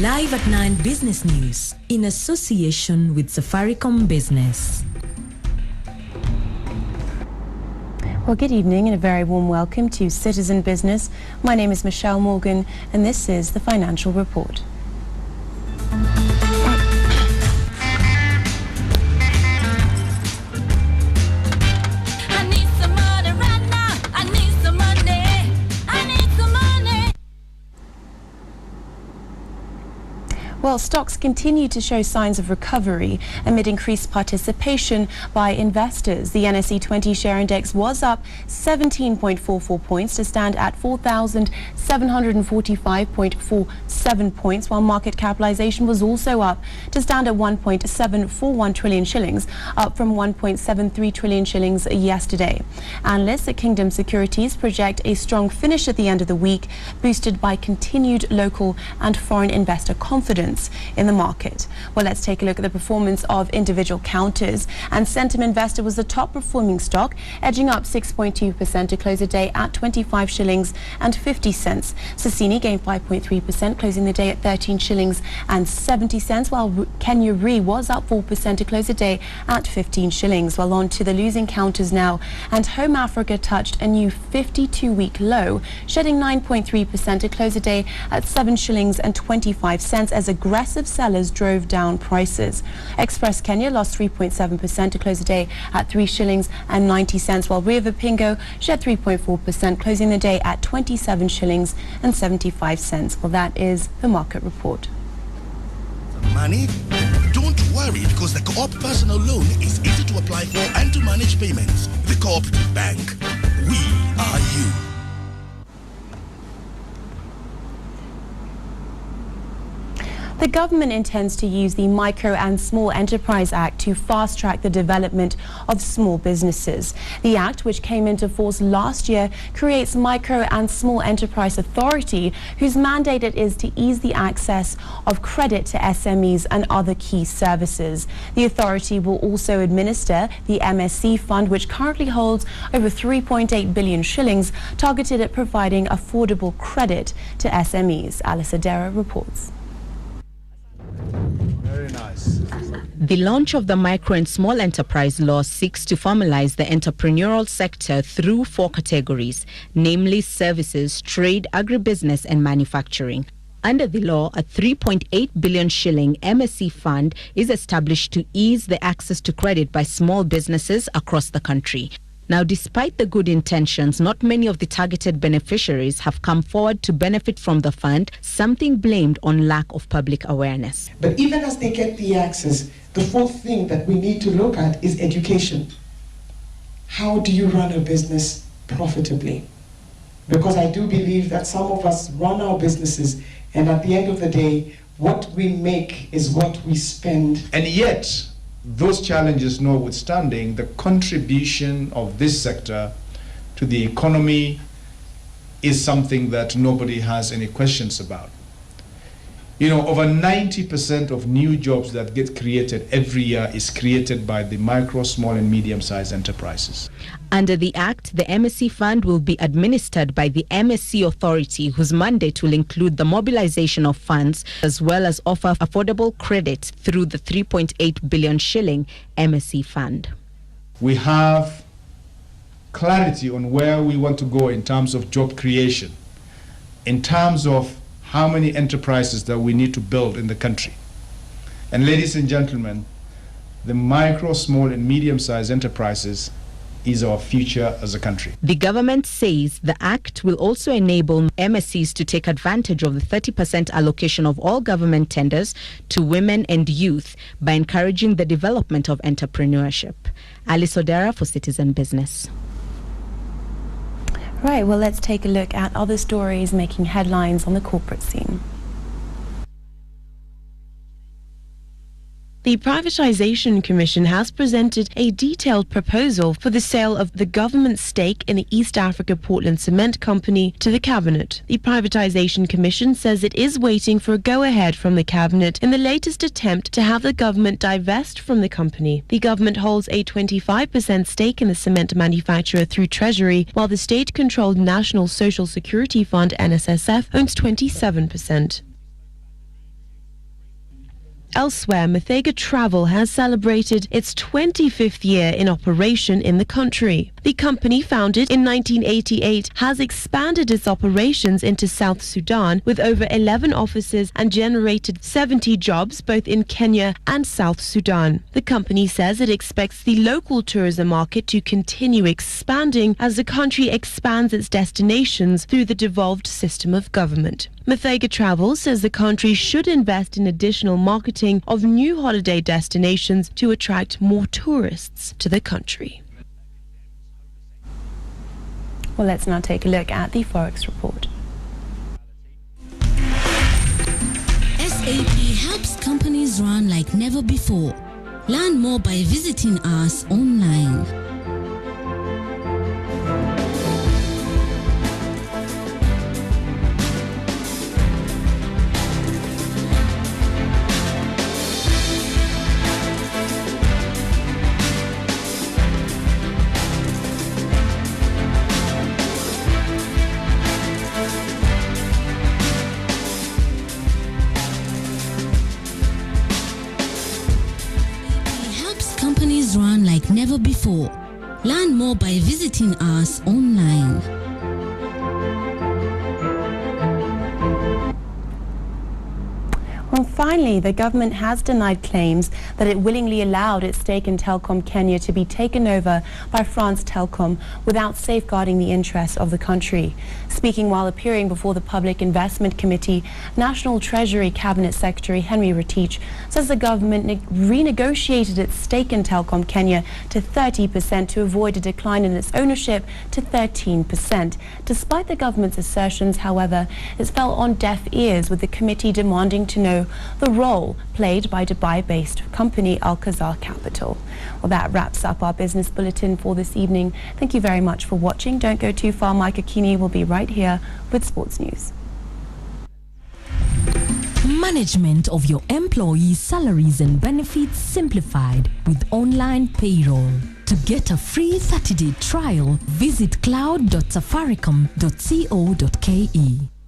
Live at 9 Business News in association with Safaricom Business. Well, good evening and a very warm welcome to Citizen Business. My name is Michelle Morgan and this is the Financial Report. Well, stocks continue to show signs of recovery amid increased participation by investors. The NSE 20 share index was up 17.44 points to stand at 4,745.47 points, while market capitalization was also up to stand at 1.741 trillion shillings, up from 1.73 trillion shillings yesterday. Analysts at Kingdom Securities project a strong finish at the end of the week, boosted by continued local and foreign investor confidence in the market. Well, let's take a look at the performance of individual counters. And Centum Investor was the top performing stock, edging up 6.2% to close the day at 25 shillings and 50 cents. Sassini gained 5.3%, closing the day at 13 shillings and 70 cents, while Kenya Re was up 4% to close the day at 15 shillings. Well, on to the losing counters now, and Home Africa touched a new 52-week low, shedding 9.3% to close the day at 7 shillings and 25 cents as aggressive sellers drove down prices. Express Kenya lost 3.7% to close the day at 3 shillings and 90 cents, while Rio Pingo shed 3.4%, closing the day at 27 shillings and 75 cents. Well, that is the market report. Money? Don't worry, because the Co-op personal loan is easy to apply for and to manage payments. The Cooperative Bank. We are you. The government intends to use the Micro and Small Enterprise Act to fast-track the development of small businesses. The act, which came into force last year, creates Micro and Small Enterprise Authority, whose mandate it is to ease the access of credit to SMEs and other key services. The authority will also administer the MSC Fund, which currently holds over 3.8 billion shillings, targeted at providing affordable credit to SMEs. Alice Adera reports. Very nice. The launch of the Micro and Small Enterprise Law seeks to formalize the entrepreneurial sector through 4 categories, namely services, trade, agribusiness and manufacturing. Under the law, a 3.8 billion shilling MSC fund is established to ease the access to credit by small businesses across the country. Now, despite the good intentions, not many of the targeted beneficiaries have come forward to benefit from the fund, something blamed on lack of public awareness. But even as they get the access, the fourth thing that we need to look at is education. How do you run a business profitably? Because I do believe that some of us run our businesses, and at the end of the day, what we make is what we spend. And yet, those challenges notwithstanding, the contribution of this sector to the economy is something that nobody has any questions about. You know, over 90% of new jobs that get created every year is created by the micro, small and medium-sized enterprises. Under the Act, the MSC Fund will be administered by the MSC Authority, whose mandate will include the mobilization of funds as well as offer affordable credit through the 3.8 billion shilling MSC Fund. We have clarity on where we want to go in terms of job creation, in terms of how many enterprises that we need to build in the country. And ladies and gentlemen, the micro, small and medium-sized enterprises is our future as a country. The government says the Act will also enable MSCs to take advantage of the 30% allocation of all government tenders to women and youth by encouraging the development of entrepreneurship. Alice Odera for Citizen Business. Right, well, let's take a look at other stories making headlines on the corporate scene. The Privatisation Commission has presented a detailed proposal for the sale of the government's stake in the East Africa Portland Cement Company to the Cabinet. The Privatisation Commission says it is waiting for a go-ahead from the Cabinet in the latest attempt to have the government divest from the company. The government holds a 25% stake in the cement manufacturer through Treasury, while the state-controlled National Social Security Fund, NSSF, owns 27%. Elsewhere, Muthaiga Travel has celebrated its 25th year in operation in the country. The company, founded in 1988, has expanded its operations into South Sudan with over 11 offices and generated 70 jobs both in Kenya and South Sudan. The company says it expects the local tourism market to continue expanding as the country expands its destinations through the devolved system of government. Muthaiga Travel says the country should invest in additional marketing of new holiday destinations to attract more tourists to the country. Well, let's now take a look at the Forex report. SAP helps companies run like never before. Learn more by visiting us online. Companies run like never before. Learn more by visiting us online. Well, finally, the government has denied claims that it willingly allowed its stake in Telkom Kenya to be taken over by France Telecom without safeguarding the interests of the country. Speaking while appearing before the Public Investment Committee, National Treasury Cabinet Secretary Henry Rotich says the government renegotiated its stake in Telkom Kenya to 30% to avoid a decline in its ownership to 13%. Despite the government's assertions, however, it fell on deaf ears, with the committee demanding to know the role played by Dubai-based company Al-Khazar Capital. Well, that wraps up our business bulletin for this evening. Thank you very much for watching. Don't go too far. Mike Akini will be right here with sports news. Management of your employees' salaries and benefits simplified with online payroll. To get a free 30-day trial, visit cloud.safaricom.co.ke.